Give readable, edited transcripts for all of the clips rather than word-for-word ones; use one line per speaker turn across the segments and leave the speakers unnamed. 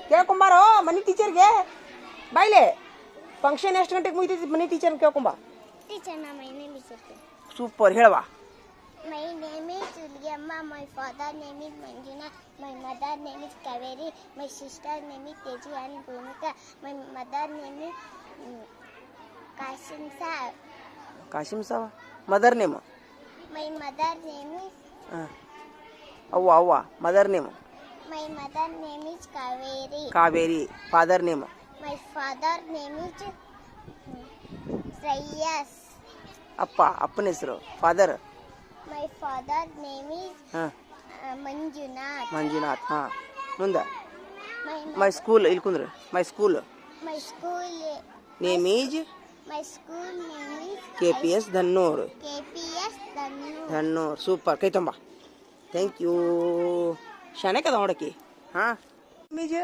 ಕೇಳ್ಕೊಂಬಾರೋ ಮನಿ ಟೀಚರ್ಗೆ ಬಾಯ್ಲೆ ಫಂಕ್ಷನ್ ಎಷ್ಟು ಗಂಟೆಗೆ ಮುಗಿತೈತಿ ಮನಿ ಟೀಚರ್ ಕೇಳ್ಕೊಂಬ
ಟೀಚರ್ ನಾ ಮೈ ನೇಮ್ ಇಸ್
ಸೂಪರ್ ಹೇಳವಾ
My name is Juliamma. My father name is Manjuna. My mother name is Kaveri. My sister name is Teju and Bhumika. My mother name is Kasim Saab.
Kasim ಸಾವ mother name
My mother name is
ಅವ್ವ mother name
My mother name is Kaveri.
Kaveri father name
My father name is Reyes.
ಅಪ್ಪನ ಹೆಸರು father
My father name is Manjunath.
Manjunath ಮುಂದೆ
My
my school ಇಲ್ಲಿ ಕುಂದ್ರೆ my school
my school
name is
my school name is
KPS Dhannur
KPS
Dhannur super ಕೈ ತುಂಬ thank you ಶಾಣೆಕದ ನೋಡಕ್ಕೆ ಮೀಜ್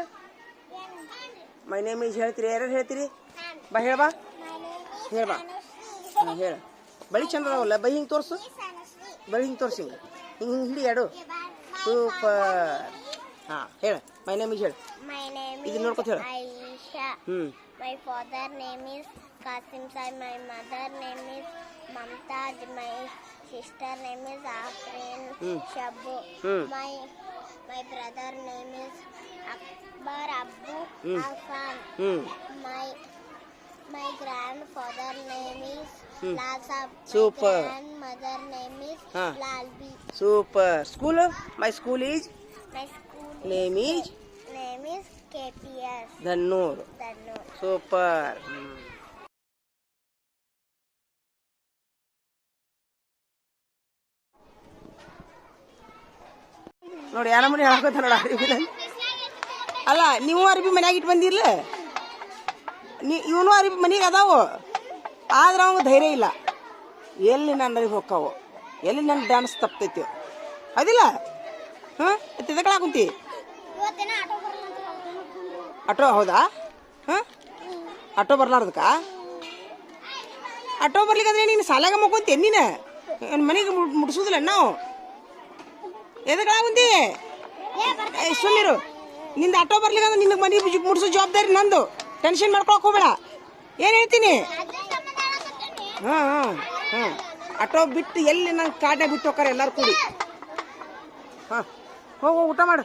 my name ಈಜ್ ಹೇಳ್ತೀರಿ ಯಾರ್ಯಾರು ಹೇಳ್ತೀರಿ ಬಾ ಹೇಳ್ಬಾ ಹೇಳ್ಬಾ ಹೇಳ ಬಳಿ ಚಂದ ಅದಾವಲ್ಲ ಬೈ ಹಿಂಗೆ ತೋರಿಸು ಬಳಿ ಹಿಂಗೆ ತೋರಿಸಿ ಹಿಂಗೆ ಹಿಡಿ ಎರಡು ಸೂಪರ್ ಹೇಳ ಮೈ ನೇಮ್ ಈಜ್ ಹೇಳ
My name
ಇದು
is
ನೋಡ್ಕೊತ ಹೇಳ
Aisha. My father name is Kasim Sai. My mother name is Mamtaj. My sister name is Afrin Shabu. My brother name is Akbar Abu Afan. My grandfather name is Lasab.
Super.
My grandmother name is Lalbi.
Super school my school ಈಜ್
My school
name ಈಜ್
name is KPS.
Dhannur
Dhannu.
Super ನೋಡಿ ಯಾರ ಮನೆ ಹಾಕೋತ ನೋಡ ಅರಿಬಿನ ಅಲ್ಲ ನೀವು ಅರಿಬಿ ಮನ್ಯಾಗ ಇಟ್ಟು ಬಂದಿರ್ಲ ಇವನು ಅರಿಬಿ ಮನೆಗೆ ಅದಾವು ಆದ್ರೆ ಅವಂಗ ಧೈರ್ಯ ಇಲ್ಲ ಎಲ್ಲಿ ನನ್ನ ಅರಿಬಿ ಹೊಕ್ಕಾವು ಎಲ್ಲಿ ನನ್ನ ಡ್ಯಾನ್ಸ್ ತಪ್ತೈತಿ ಅದಿಲ್ಲ ತಿದಕಳ ಕುಂತಿ ಆಟೋ ಹೌದಾ ಆಟೋ ಬರ್ಲಾರ್ದಕ್ಕ ಆಟೋ ಬರ್ಲಿಕ್ಕಂದ್ರೆ ನೀನು ಸಾಲಾಗ ಮಕ್ಕೊಂತೇನೆ ನೀನು ಮನೆಗೆ ಮುಟ್ಸೋದಿಲ್ಲ ನಾವು ಎದಕ್ಕಳ ಕುಂತಿ ಸುಮ್ಮನಿರು ನಿಂದು ಆಟೋ ಬರ್ಲಿಕ್ಕಂದ್ರೆ ನಿನ್ನ ಮನೆ ಮುಟ್ಸೋ ಜವಾಬ್ದಾರಿ ನಂದು ಟೆನ್ಷನ್ ಮಾಡ್ಕೊಳಕ್ ಹೋಗ್ಬೇಡ ಏನು ಹೇಳ್ತೀನಿ ಆಟೋ ಬಿಟ್ಟು ಎಲ್ಲಿ ನಂಗೆ ಕಾಟೆ ಬಿಟ್ಟು ಹೋಗ್ತಾರೆ ಎಲ್ಲರೂ ಕೂಡಿ ಹೋಗು ಊಟ ಮಾಡು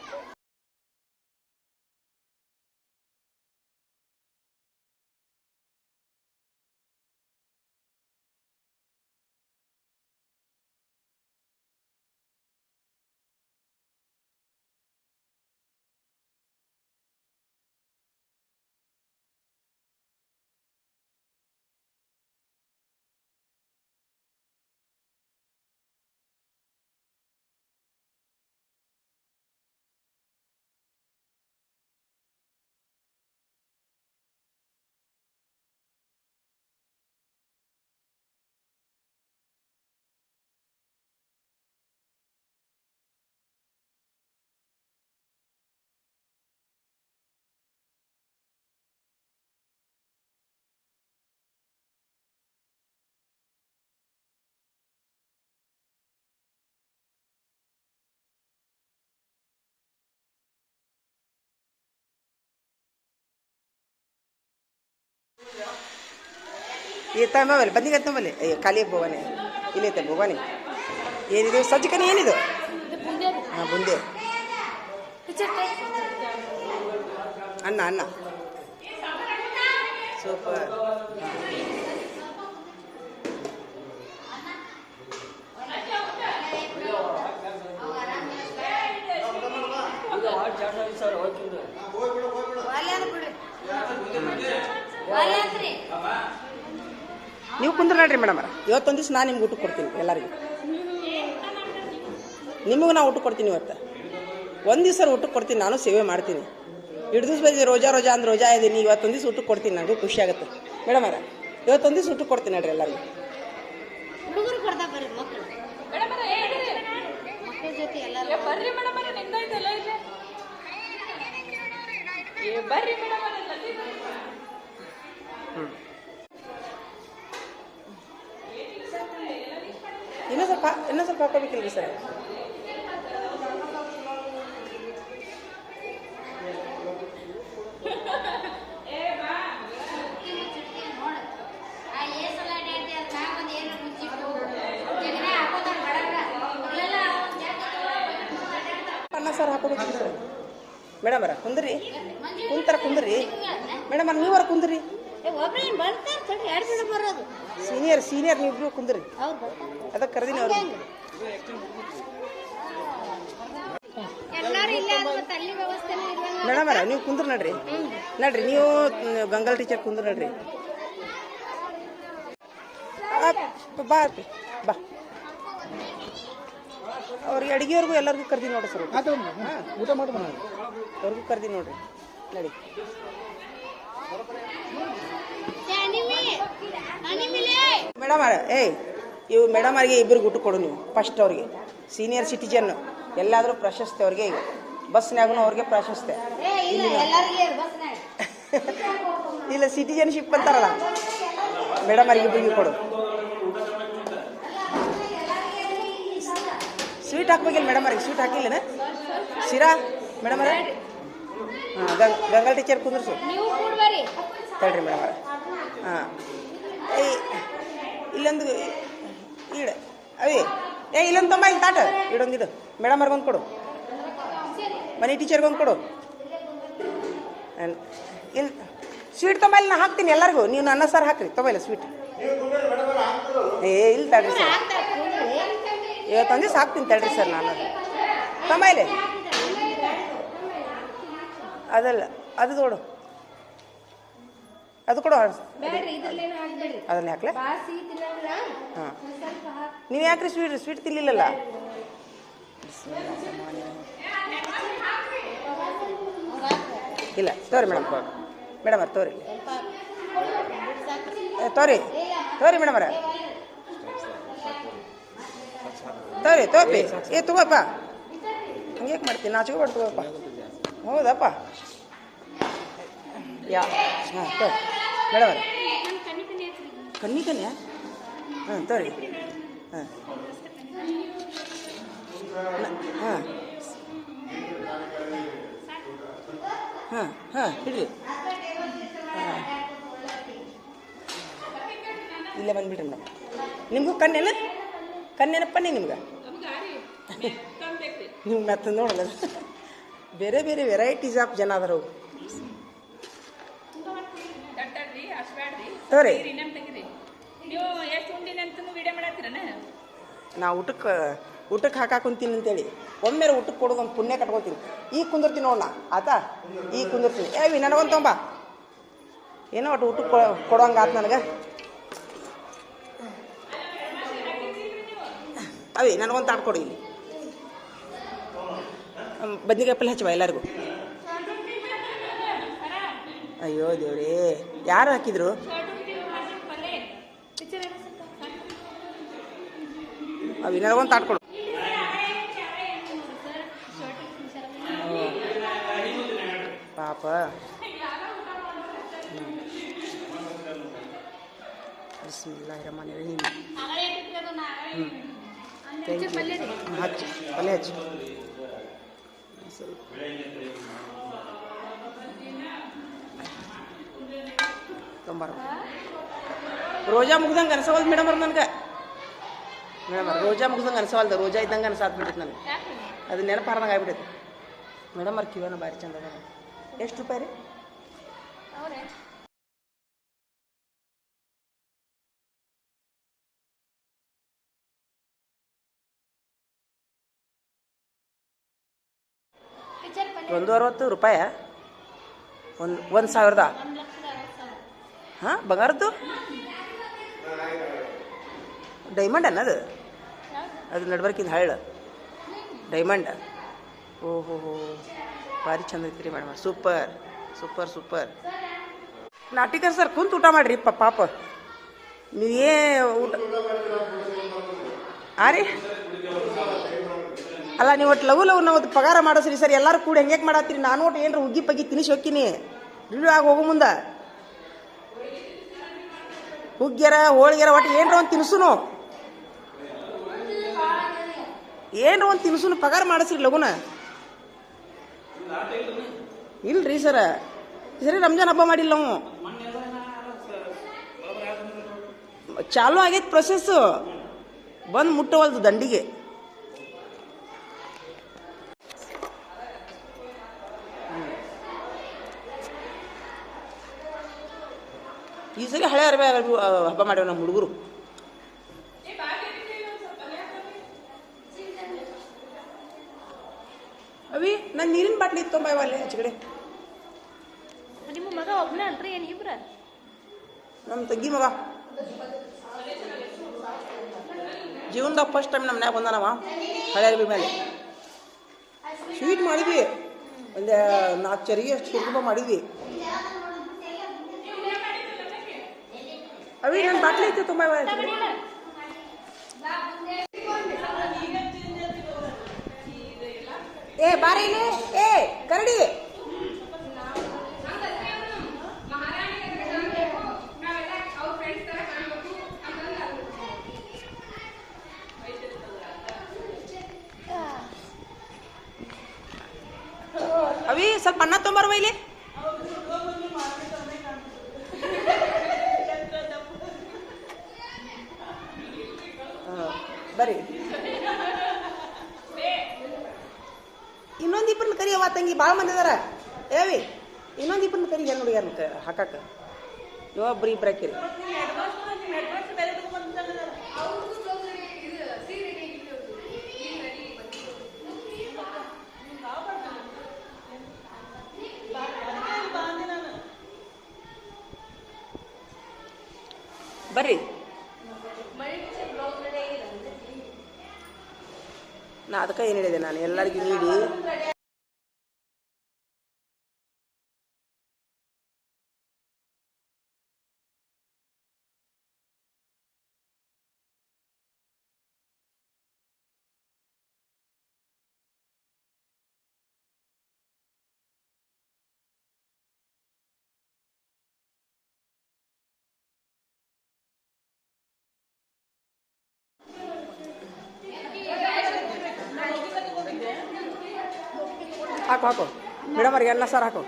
येता मोबाईल बंदी करतो मला खाली भोगाने ಇಲ್ಲಿ ಐತೆ ಭೋಗಾನಿ ಏನಿದು ಸಜ್ಜಕನಿ ಏನಿದು ಬುಂದೆ ಅನ್ನ ಸೂಪರ್ ನೀವು ಕುಂದ್ರ ನೋಡ್ರಿ ಮೇಡಮ್ ಇವತ್ತೊಂದು ದಿವಸ ನಾನು ನಿಮ್ಗೆ ಊಟ ಕೊಡ್ತೀನಿ ಎಲ್ಲರಿಗೂ ನಿಮಗೂ ನಾ ಊಟ ಕೊಡ್ತೀನಿ ಇವತ್ತು ಒಂದು ದಿವಸ ಊಟಕ್ಕೆ ಕೊಡ್ತೀನಿ ನಾನು ಸೇವೆ ಮಾಡ್ತೀನಿ ಹಿಡಿದು ದಿವಸ ಬರೀ ರೋಜಾ ಅಂದ್ರೆ ರೋಜಾ ಇದ್ದೀನಿ ಇವತ್ತೊಂದು ದಿವಸ ಊಟಕ್ಕೆ ಕೊಡ್ತೀನಿ ನನಗೂ ಖುಷಿ ಆಗುತ್ತೆ ಮೇಡಮ್ ಇವತ್ತೊಂದು ದಿವಸ ಊಟಕ್ಕೆ ಕೊಡ್ತೀನಿ ನೋಡ್ರಿ ಎಲ್ಲರಿಗೂ ಇನ್ನೂ ಸ್ವಲ್ಪ ಹಾಕೋಬೇಕಿಲ್ರಿ ಸರ್ ಸರ್ ಹಾಕೋಬೇಕ್ರಿ ಸರ್. ಮೇಡಮರ ಕುಂದ್ರಿ, ಕುಂದ್ರಿ ಮೇಡಮರ, ನೀವರ ಕುಂದ್ರಿ. ಸೀನಿಯರ್ ನೀವಿಬ್ರು ಕುಂದ್ರಿ, ಅದಕ್ಕೆ ಕರೆದಿನಿ ಅವ್ರಿಗೆ. ಮೇಡಮರ ನೀವು ಕುಂದ್ರ ನಡ್ರಿ, ನೀವು ಗಂಗಲ್ ಟೀಚರ್ ಕುಂದ್ರ ನಡ್ರಿ. ಬಾ ಬಾ, ಅವ್ರಿಗೆ ಅಡಿಗೆಯವ್ರಿಗೂ ಎಲ್ಲರಿಗೂ ಕರ್ದೀನಿ ನೋಡ್ರಿ ಸರ್. ಊಟ ಮಾಡಿ ಅವ್ರಿಗೂ ಕರ್ದೀನಿ ನೋಡ್ರಿ, ನಡಿ. ಮೇಡಮ್ ಇವು ಮೇಡಮ್ ಅವ್ರಿಗೆ ಇಬ್ಬರಿಗೆ ಊಟ ಕೊಡು ನೀವು ಫಸ್ಟ್. ಅವ್ರಿಗೆ ಸೀನಿಯರ್ ಸಿಟಿಜನ್ ಎಲ್ಲಾದರೂ ಪ್ರಶಸ್ತಿ ಅವ್ರಿಗೆ. ಈಗ ಬಸ್ನಾಗೂ ಅವ್ರಿಗೆ ಪ್ರಶಸ್ತಿ ಇಲ್ಲ, ಸಿಟಿಜನ್ಶಿಪ್ ಅಂತಾರಲ್ಲ, ಮೇಡಮ್ ಅವ್ರಿಗೆ ಇಬ್ಬರಿಗೆ ಕೊಡು. ಸ್ವೀಟ್ ಹಾಕ್ಬೇಕಿಲ್ಲ ಮೇಡಮ್ ಅವ್ರಿಗೆ, ಸ್ವೀಟ್ ಹಾಕಿಲ್ಲನ ಶಿರಾ ಮೇಡಮ್ ಅವ್ರ. ಹಾಂ, ಗಂಗಲ್ ಟೀಚರ್ ಕುಂದ್ರಸು ತಡ್ರಿ ಮೇಡಮ್ ಅವ್ರ. ಹಾಂ, ಇಲ್ಲೊಂದು ಈಡ ಅವೇ ಇಲ್ಲೊಂದು ತಮ್ಮ ಇಲ್ಲಿ ತಾಟ ಇಡೊಂದಿಡು. ಮೇಡಮ್ ಅವ್ರಿಗೊಂದು ಕೊಡು, ಮನೆ ಟೀಚರ್ಗೊಂದು ಕೊಡು. ಇಲ್ಲಿ ಸ್ವೀಟ್ ತೊಂಬ, ಇಲ್ಲಿ ನಾ ಹಾಕ್ತೀನಿ ಎಲ್ಲರಿಗೂ. ನೀವು ಅನ್ನ ಸಾರು ಹಾಕ್ರಿ, ತೊಗೊಲ್ಲ ಸ್ವೀಟ್. ಇಲ್ಲಿ ತಡ್ರಿ ಸರ್, ಇವತ್ತೊಂದು ದಿವಸ ಹಾಕ್ತೀನಿ ತಡ್ರಿ ಸರ್. ನಾನು ತೊಂಬ ಇಲ್ಲಿ ಅದಲ್ಲ, ಅದು ಕೊಡು, ಅದು ಕೊಡು. ಅದನ್ನ ಹಾಕ್ಲೆ. ಹಾಂ, ನೀವು ಯಾಕ್ರಿ ಸ್ವೀಟ್ ತಿನ್ಲಿಲ್ಲಲ್ಲ? ಇಲ್ಲ ತೋರಿ ಮೇಡಮ್, ಮೇಡಮ್ ಅವ್ರ ತೋರಿ, ತೋರಿ ಮೇಡಮ್ ಅವ್ರ, ತೋಪಿ. ತಗೋಪ್ಪ, ಹಂಗೆ ಮಾಡ್ತೀನಿ, ನಾಚ್ಕೋಬಾರ್ದು, ತಗೋಪ್ಪ. ಹೌದಪ್ಪ, ಹಾಂ ತೋರಿ ಮೇಡಮ್ ಅವ್ರ. ಕನ್ನಿಕನ್ಯಾ? ಹಾಂ ತೋರಿ. ಹಾಂ ಹಾಂ ಹಾಂ ಹಾಂ ಇಡ್ರಿ. ಹಾಂ, ಇಲ್ಲೇ ಬಂದುಬಿಡ್ರಿ ಮೇಡಮ್. ನಿಮಗೂ ಕನ್ನೇನಪ್ಪ ನಿಮ್ಗೆ? ನಿಮ್ಗೆ ಮತ್ತೆ ನೋಡಲ್ಲ, ಬೇರೆ ಬೇರೆ ವೆರೈಟೀಸ್ ಆಫ್ ಜನ ಅದಾರ. ತೋರಿ ನಾ ಊಟಕ್ಕೆ ಹಾಕಾಕೊಂತೀನಿ ಅಂತೇಳಿ ಒಮ್ಮೆ ಊಟಕ್ಕೆ ಕೊಡೋದು ಒಂದು ಪುಣ್ಯ ಕಟ್ಕೊತೀನಿ. ಈಗ ಕುಂದಿರ್ತೀನಿ ನೋಡೋಣ ಆತಾ, ಈಗ ಕುಂದಿರ್ತೀನಿ. ನನಗೊಂದು ತೊಂಬ, ಏನೋ ಒಟ್ಟು ಊಟಕ್ಕೆ ಕೊಡೋಂಗೆ ಆತು ನನಗೆ. ನನಗೊಂದು ತಾಟ್ ಕೊಡು. ಇಲ್ಲಿ ಬದ್ನಿಕಾಯಿ ಪಲ್ಯ ಹಚ್ಚವ ಎಲ್ಲರಿಗೂ. ಅಯ್ಯೋ ದೇವ್ರೇ, ಯಾರು ಹಾಕಿದ್ರು? ನನಗೊಂದು ತಾಟ್ ಕೊಡು. ಪಾಪ ಬಿಸ್ಮಿಲ್ಲಾಹಿರ್ರಹ್ಮಾನಿರ್ರಹೀಮ್. ಹಚ್ಚು ಪಲ್ಯ ಹಚ್ಚು. ತೊಂಬಾರ ರೋಜಾ ಮುಗ್ದಂಗೆ ಅನ್ಸವಲ್ದು ಮೇಡಮ್ ಅವ್ರು ನನಗೆ. ಮೇಡಮ್ ಅವ್ರು ರೋಜಾ ಮುಗ್ದಂಗೆ ಅನ್ಸವಲ್ದು, ರೋಜಾ ಇದ್ದಂಗೆ ಅನ್ಸಾತ್ಬಿಟ್ಟೈತೆ ನನಗೆ. ಅದು ನೆನಪಾರ್ದಂಗೆ ಆಗ್ಬಿಟ್ಟೈತೆ. ಮೇಡಮ್ ಅವ್ರ ಕಿವನ ಭಾರಿ ಚಂದ ಅದ. ಎಷ್ಟು ರೂಪಾಯಿ ರೀ? $160 1,000? ಹಾಂ, ಬಂಗಾರದ್ದು ಡೈಮಂಡ್ ಅನ್ನೋದು, ಅದು ನಡ್ಬರ್ಕಿಂದ ಹಳ್ಳ ಡೈಮಂಡ್. ಓಹೋ, ಭಾರಿ ಚಂದ ಐತ್ರಿ madam. Super super super. Natikar sir ಕುಂತು ಊಟ ಮಾಡಿರಿ ಪಾಪ. ನೀವೇ ಊಟ ರೀ ಅಲ್ಲ, ನೀವು ಒಟ್ಟು ಲವ್ ನಾವು ಪಗಾರ ಮಾಡಿಸ್ರಿ ಸರ್. ಎಲ್ಲರೂ ಕೂಡ ಹೆಂಗೆ ಮಾಡತ್ತೀರಿ? ನಾನು ಒಟ್ಟು ಏನಾರ ಹುಗ್ಗಿ ಪಗ್ಗಿ ತಿನ್ನಿಸಿ ಹೋಗ್ತೀನಿ ರಿವ್ಯೂ ಆಗಿ ಹೋಗೋ ಮುಂದೆ. ಹುಗ್ಗ್ಯಾರ ಹೋಳಿಗೆರ ಒಟ್ಟು ಏನರ ಒಂದು ತಿನ್ಸುನು, ಏನರ ಒಂದು ತಿನ್ಸುನು ಪಗಾರ ಮಾಡಿಸ್ರಿ ಲಗುನ. ಇಲ್ರಿ ಸರ, ಸರಿ ರಂಜಾನ್ ಹಬ್ಬ ಮಾಡಿಲ್ಲ ನಾವು. ಚಾಲು ಆಗೈತೆ ಪ್ರೊಸೆಸ್ಸು, ಬಂದು ಮುಟ್ಟವಲ್ದು ದಂಡಿಗೆ. ಸರಿ ಹಳೆ ಅರ್ಬಿ ಹಬ್ಬ ಮಾಡ್ಯಾವ ನಮ್ಮ ಹುಡುಗರು. ಅವಿ ನನ್ನ ನೀರಿನ ಬಾಟ್ಲಿ ಇತ್ತು ಅಲ್ಲಿ ಆಚೆ ಕಡೆ.
ನಿಮ್ಮ ಮಗ ಒಬ್ಬನೇ ಅಲ್ರಿ ಏನು ಇಬ್ರ?
ನಮ್ಮ ತಂಗಿ ಮಗ ಜೀವನದಾಗ ಫಸ್ಟ್ ಟೈಮ್ ನಮ್ಮ ಮನ್ಯಾಗ ಬಂದಾನವ ಹಳೆ ಅರ್ಬಿ ಮೇಲೆ. ಸ್ವೀಟ್ ಮಾಡಿದ್ವಿ, ಒಂದು 4 ಚರಿಗೆ ಅಷ್ಟು ಸುಗಮ ಮಾಡಿದ್ವಿ. ಅವಿ ನನ್ನ ಬಾಟ್ಲಿ ಐತಿ ತುಂಬ. ಏ ಬಾರ ಇಲ್ಲಿ, ಏ ಕರಡಿ. ಅವಿ ಸ್ವಲ್ಪ ಅನ್ನ ತೊಂಬರ್ವ ಇಲ್ಲಿ. ಬರ್ರಿ, ಇನ್ನೊಂದು ಇಬ್ಬರನ್ನ ಕರಿ ಅವ ತಂಗಿ, ಭಾಳ ಮಂದಿ ಅದಾರ. ಏವಿ ಇನ್ನೊಂದು ಇಬ್ಬರನ್ನ ಕರಿ, ಏನು ನೋಡಿ ಯಾರನ್ನ ಹಾಕಾಕ. ಇವೊಬ್ರು ಇಬ್ಬರು ಹಾಕಿರಿ. ಬರ್ರಿ, ನಾ ಅದಕ್ಕೆ ಏನು ಹೇಳಿದೆ, ನಾನು ಎಲ್ಲರಿಗೂ ನೀಡಿ ಹಾಕು ಹಾಕು ಮೇಡಮ್ ಅವ್ರಿಗೆ ಅನ್ನ ಸಾರು ಹಾಕು.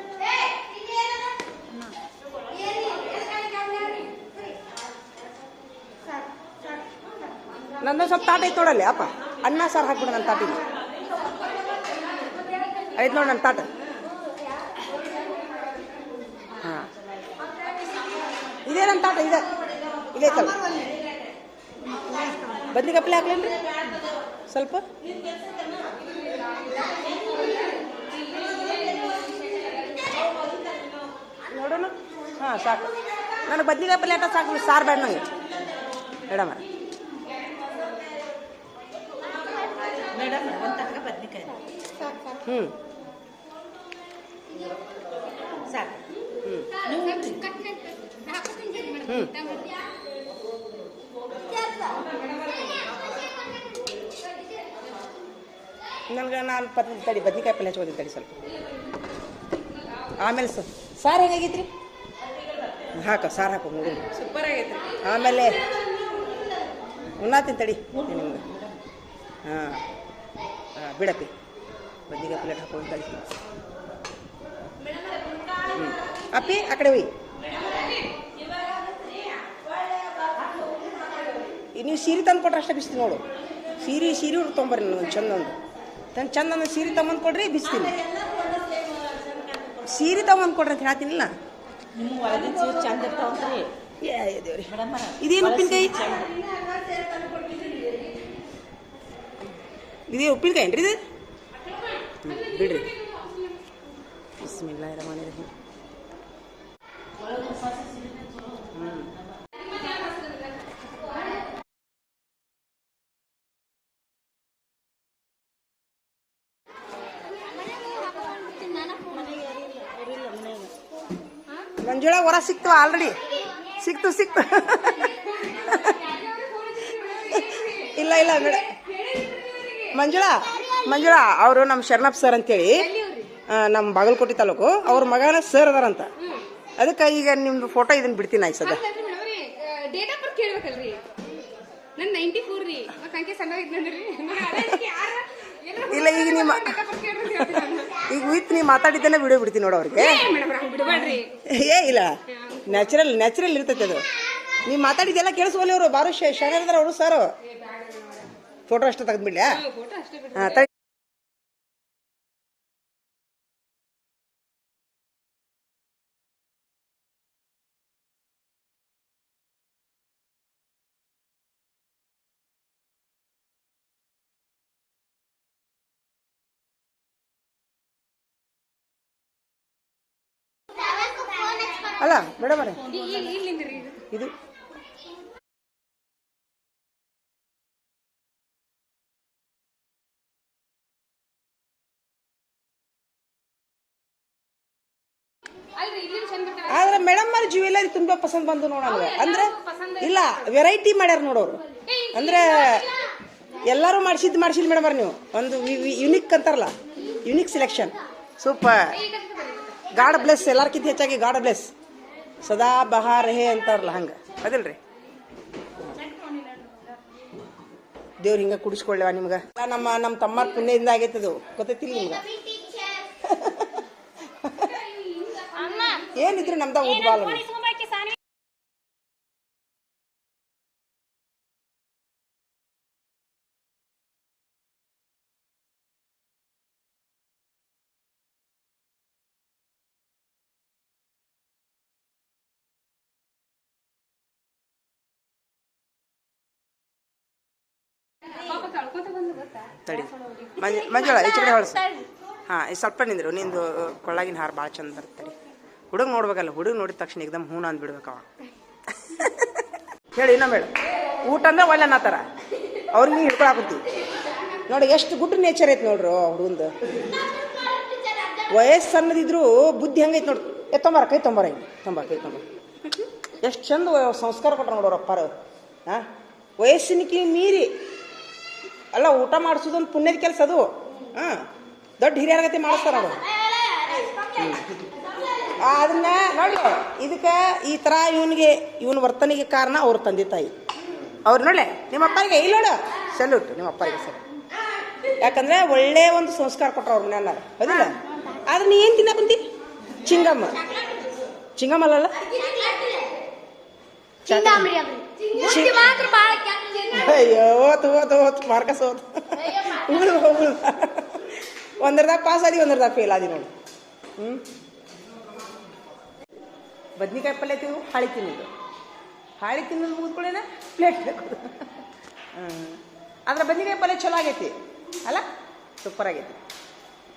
ನಂದೊಂದು ಸ್ವಲ್ಪ ತಾಟ ಐತೆ ನೋಡಲ್ಲಿ ಅಪ್ಪ, ಅನ್ನ ಸಾರು ಹಾಕ್ಬಿಡು ನನ್ನ ತಾಟಿಗೆ. ಐತೆ ನೋಡಿ ನನ್ನ ತಾಟ. ಹಾಂ ಇದೇ ನನ್ನ ತಾಟ, ಇದೆ ಇಲ್ಲೈತಲ್ಲ. ಬದ್ನಿಕಾಯಿ ಹಾಕ್ಲೇನ್ರಿ ಸ್ವಲ್ಪ? ನೋಡೋಣ. ಹಾಂ ಸಾಕು, ನನಗೆ ಬದ್ನಿಕಾಯಿ ಪಲ್ಯ ಆಟ ಸಾಕು, ಸಾರು ಬೇಡ ನನಗೆ ಮೇಡಮ್.
ಮೇಡಮ್ ಒಂದು ತನಕ ಬದ್ನಿಕಾಯಿ
ಹ್ಞೂ
ಸಾಕು.
ಹ್ಞೂ ನನಗೆ ನಾನು ತಡಿ ಬದ್ನಿಕಾಯಿ ಪಲ್ಯ ಹಚ್ಕೋತೀನಿ ತಡಿ ಸ್ವಲ್ಪ. ಆಮೇಲೆ ಸಾರು ಹೇಗಾಗೈತ್ರಿ? ಹಾಕ ಸಾರು ಹಾಕು ನೋಡಿ,
ಸೂಪರ್ ಆಗೈತೆ.
ಆಮೇಲೆ ಉಣ್ಣಾತೀನಿ ತಡಿ ನಿಮ್ಗೆ. ಹಾಂ ಹಾಂ ಬಿಡಪ್ಪಿ, ಬದ್ನಿಕಾಯಿ ಪ್ಲೇಟ್ ಹಾಕೊಂಡು ತಡಿ. ಹ್ಞೂ ಅಪ್ಪಿ ಆ ಕಡೆ ಹೋಯ್. ನೀವು ಸೀರೆ ತಂದು ಕೊಟ್ರೆ ಅಷ್ಟೇ ಬಿಸ್ತೀನಿ ನೋಡು. ಸೀರೆ ತೊಗೊಂಬರ್ರಿ ನನಗೆ ಚಂದ ಒಂದು ಸೀರೆ ತೊಗೊಂಬಂದು ಕೊಡ್ರಿ, ಬಿಸ್ತೀನಿ. ಸೀರೆ ತೊಗೊಂಬಂದು ಕೊಡ್ರಿ ಅಂತ ಹೇಳ್ತೀನಿಲ್ಲ.
ನಿಮ್ಮ ಒಳಗಿನ ಸೀರೆ ಚಂದ ಇರ್ತಾವಂತ್ರಿ.
ದೇವ್ರಿ, ಇದೇನು ಉಪ್ಪಿನಕಾಯಿ? ಇದೇ ಉಪ್ಪಿನಕಾಯಿ ಏನ್ರಿ ಇದು? ಬಿಡ್ರಿ. ಬಿಸ್ಮಿಲ್ಲಾಹಿರ್ ರಹಮಾನಿರ್ ರಹೀಮ್. ಮಂಜುಳ ಹೊರ ಸಿಕ್ತು, ಆಲ್ರೆಡಿ ಸಿಕ್ತು. ಇಲ್ಲ ಮೇಡಮ್, ಮಂಜುಳಾ ಅವರು ನಮ್ಮ ಶರಣಪ್ಪ ಸರ್ ಅಂತೇಳಿ, ನಮ್ಮ ಬಾಗಲಕೋಟೆ ತಾಲೂಕು. ಅವ್ರ ಮಗನ ಸರ್ ಅದಾರಂತ. ಅದಕ್ಕೆ ಈಗ ನಿಮ್ದು ಫೋಟೋ ಇದನ್ನ ಬಿಡ್ತೀನಿ ಆಯ್ತು ಸದ.
ಡೇಟ್ ಆಫ್ ಬರ್ತ್ ಕೇಳ್ಬೇಕಲ್ರಿ? ನನ್ನ 94 ರೀ, ಮತ್ತೆ ಅಂಕೆ ಸಣ್ಣ ಇದ್ನಂದ್ರಿ.
ಇಲ್ಲ ಈಗ ನಿಮ್ಮ ಈಗ ವಿತ್ ನೀವು ಮಾತಾಡಿದ್ದೇನೆ ವಿಡಿಯೋ ಬಿಡ್ತೀನಿ ನೋಡು ಅವ್ರಿಗೆ.
ಬಿಡಬೇಡ್ರಿ.
ಇಲ್ಲ ನ್ಯಾಚುರಲ್ ಇರ್ತೈತೆ ಅದು. ನೀವು ಮಾತಾಡಿದ್ದೆಲ್ಲ ಕೇಳಿಸ್ಕೊಳ್ಳಿ. ಅವರು ಬಾರು ಶಾಣೆ ಅವರು ಸರ್. ಫೋಟೋ ಅಷ್ಟೇ ತೆಗೆದ್ಬಿಡ್ಲಾ? ಹಾಂ. ಅಲ್ಲ ಮೇಡಮ್ ಅವರೇ
ಇಲ್ಲಿಂದ್ರಿ
ಇದು
ಅಲ್ರಿ ಇಲ್ಲಿಂದ ಚಂದ ಬರ್ತಾವ.
ಆದ್ರೆ ಮೇಡಮ್ ಅವ್ರ ಜ್ಯುವೆಲರಿ ತುಂಬಾ ಪಸಂದ್ ಬಂದು ನೋಡಂಗ ಅಂದ್ರೆ ಇಲ್ಲ ವೆರೈಟಿ ಮಾಡ್ಯಾರ ನೋಡೋರು ಅಂದ್ರೆ ಎಲ್ಲರೂ ಮಾಡಿಸಿದ್ ಮೇಡಮ್ ಅವ್ರ ನೀವು ಒಂದು ಯುನಿಕ್ ಅಂತಾರಲ್ಲ unique selection super God bless ಎಲ್ಲಾರ್ಕಿಂತ ಹೆಚ್ಚಾಗಿ ಗಾಡ್ ಬ್ಲೆಸ್ ಸದಾ ಬಹಾರ್ ಹೇ ಅಂತಾರಲ್ಲ ಹಂಗ ಅದಿಲ್ರಿ ದೇವ್ರ ಹಿಂಗ ಕುಡಿಸ್ಕೊಳ್ಳವ ನಿಮ್ಗ ನಮ್ಮ ತಮ್ಮರ ಪುಣ್ಯದಿಂದ ಆಗೈತದು ಗೊತ್ತೈತಿಲ್ಲ ನಿಮ್ಗ ಏನಿದ್ರು ನಮ್ದ ಉದ್ಬಾಲ ತಡಿ ಮಂಜುಳ ಈಚೆ ಕಡೆ ಹೊಳಸು ಹಾಂ ಈ ಸ್ವಲ್ಪ ನಿಂದ್ರು ನಿಂದು ಕೊಳ್ಳಾಗಿನ ಹಾರ ಭಾಳ ಚಂದ ಬರ್ತಡಿ ಹುಡುಗ ನೋಡ್ಬೇಕಲ್ಲ ಹುಡುಗ ನೋಡಿದ ತಕ್ಷಣ ಏಕದಮ್ ಹೂನ ಅಂದ್ಬಿಡ್ಬೇಕವ ಹೇಳಿ ಇನ್ನೊಮ್ಮೆ ಹೇಳು ಊಟ ಅಂದ್ರೆ ಒಳ್ಳೆ ಅನ್ನತ್ತಾರ ಅವ್ರಿಗೆ ನೀವು ಹಿಡ್ಕೊಳಕತ್ತಿ ನೋಡಿ ಎಷ್ಟು ಗುಡ್ ನೇಚರ್ ಐತೆ ನೋಡ್ರು ಹುಡುಗಂದು ವಯಸ್ಸು ಸಣ್ಣದಿದ್ರು ಬುದ್ಧಿ ಹಂಗೈತೆ ನೋಡ್ರಿ ತೊಂಬಾರ ಕೈ ತೊಂಬಾರ ಹಿಂಗೆ ಕೈ ತೊಂಬ ಎಷ್ಟು ಚಂದ ಸಂಸ್ಕಾರ ಕೊಟ್ರ ನೋಡೋರು ಅಪ್ಪಾರ ಹಾಂ ವಯಸ್ಸಿನಕಿ ಮೀರಿ ಅಲ್ಲ ಊಟ ಮಾಡಿಸೋದೊಂದು ಪುಣ್ಯದ ಕೆಲಸ ಅದು ಹಾಂ ದೊಡ್ಡ ಹಿರಿಯರಗತಿ ಮಾಡಿಸ್ತಾರ ಅವರು ಅದನ್ನ ನೋಡಿ ಇದಕ್ಕೆ ಈ ಥರ ಇವನ ವರ್ತನೆಗೆ ಕಾರಣ ಅವ್ರ ತಂದೆ ತಾಯಿ ಅವ್ರು ನೋಡ್ಲೆ ನಿಮ್ಮ ಅಪ್ಪನಿಗೆ ಇಲ್ಲ ನೋಡು ಸೆಲ್ಯೂಟ್ ನಿಮ್ಮ ಅಪ್ಪನಿಗೆ ಸರ್ ಯಾಕಂದ್ರೆ ಒಳ್ಳೆ ಒಂದು ಸಂಸ್ಕಾರ ಕೊಟ್ಟರು ಅವ್ರ ಮನೆಯನ್ನಾರ ಹೌದಿಲ್ಲ ಆದ್ರೆ ನೀ ಏನು ತಿನ್ನ ಬಂದಿ ಚಿಂಗಮ್ಮ ಅಲ್ಲಲ್ಲ ಅಯ್ಯೋ ಓತು ಮಾರ್ಕಸ್ ಓತು ಒಂದರದಾಗ ಪಾಸ್ ಆದಿ ಒಂದರದಾಗ ಫೇಲ್ ಆದಿ ನೋಡಿ ಬದ್ನಿಕಾಯಿ ಪಲ್ಯ ತಿನ್ನು ಹಾಳಿ ತಿನ್ನೋದು ಮುಗಿದ್ಕೊಳ್ಳೇನ ಪ್ಲೇಟ್ ಬೇಕು ಆದ್ರೆ ಬದ್ನಿಕಾಯಿ ಪಲ್ಯ ಚಲೋ ಆಗೈತಿ ಅಲ್ಲ ಸೂಪರ್ ಆಗೈತಿ